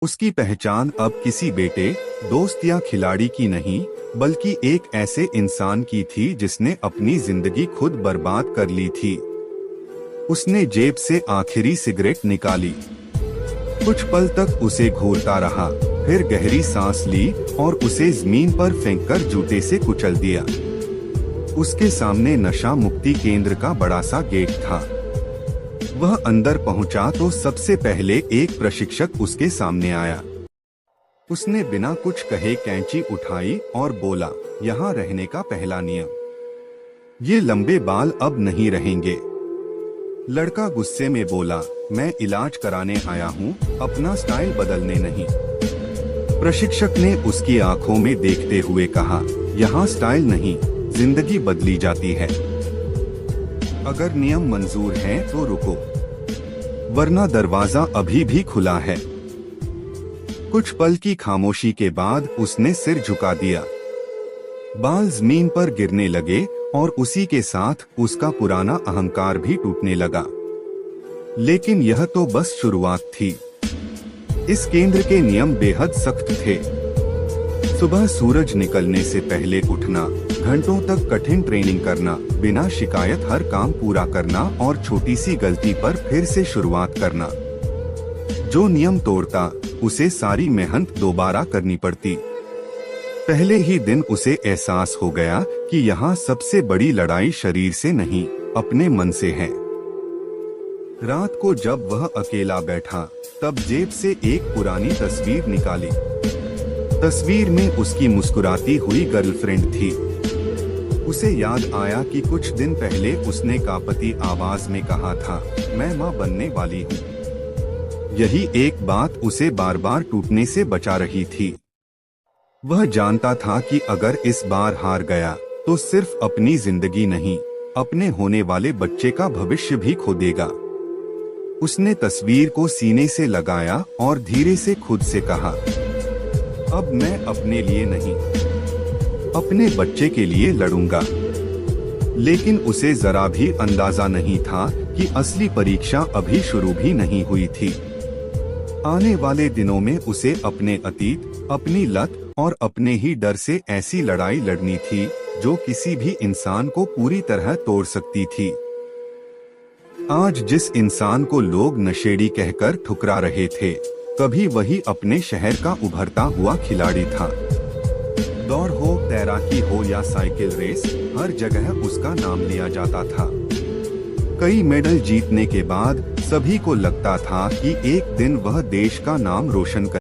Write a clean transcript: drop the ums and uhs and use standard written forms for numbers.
उसकी पहचान अब किसी बेटे, दोस्त या खिलाड़ी की नहीं, बल्कि एक ऐसे इंसान की थी जिसने अपनी जिंदगी खुद बर्बाद कर ली थी। उसने जेब से आखिरी सिगरेट निकाली, कुछ पल तक उसे घूरता रहा, फिर गहरी सांस ली और उसे जमीन पर फेंककर जूते से कुचल दिया। उसके सामने नशा मुक्ति केंद्र का बड़ा सा गेट था। वह अंदर पहुंचा तो सबसे पहले एक प्रशिक्षक उसके सामने आया। उसने बिना कुछ कहे कैंची उठाई और बोला, यहाँ रहने का पहला नियम, ये लंबे बाल अब नहीं रहेंगे। लड़का गुस्से में बोला, मैं इलाज कराने आया हूँ, अपना स्टाइल बदलने नहीं। प्रशिक्षक ने उसकी आंखों में देखते हुए कहा, यहाँ स्टाइल नहीं, जिंदगी बदली जाती है। अगर नियम मंजूर हैं तो रुको, वरना दरवाजा अभी भी खुला है। कुछ पल की खामोशी के बाद उसने सिर झुका दिया। बाल जमीन पर गिरने लगे और उसी के साथ उसका पुराना अहंकार भी टूटने लगा। लेकिन यह तो बस शुरुआत थी। इस केंद्र के नियम बेहद सख्त थे। सुबह सूरज निकलने से पहले उठना, घंटों तक कठिन ट्रेनिंग करना, बिना शिकायत हर काम पूरा करना और छोटी सी गलती पर फिर से शुरुआत करना। जो नियम तोड़ता, उसे सारी मेहनत दोबारा करनी पड़ती। पहले ही दिन उसे एहसास हो गया कि यहाँ सबसे बड़ी लड़ाई शरीर से नहीं, अपने मन से है। रात को जब वह अकेला बैठा, तब जेब से एक पुरानी तस्वीर निकाली। तस्वीर में उसकी मुस्कुराती हुई गर्लफ्रेंड थी। उसे याद आया कि कुछ दिन पहले उसने कांपती आवाज में कहा था, मैं माँ बनने वाली हूँ। यही एक बात उसे बार बार टूटने से बचा रही थी। वह जानता था कि अगर इस बार हार गया तो सिर्फ अपनी जिंदगी नहीं, अपने होने वाले बच्चे का भविष्य भी खो देगा। उसने तस्वीर को सीने से लगाया और धीरे से खुद से कहा, अब मैं अपने लिए नहीं, अपने बच्चे के लिए लड़ूंगा। लेकिन उसे जरा भी अंदाजा नहीं था कि असली परीक्षा अभी शुरू भी नहीं हुई थी। आने वाले दिनों में उसे अपने अतीत, अपनी लत और अपने ही डर से ऐसी लड़ाई लड़नी थी जो किसी भी इंसान को पूरी तरह तोड़ सकती थी। आज जिस इंसान को लोग नशेड़ी कहकर ठुकरा रहे थे, कभी वही अपने शहर का उभरता हुआ खिलाड़ी था। दौड़ हो, तैराकी हो या साइकिल रेस, हर जगह उसका नाम लिया जाता था। कई मेडल जीतने के बाद सभी को लगता था कि एक दिन वह देश का नाम रोशन कर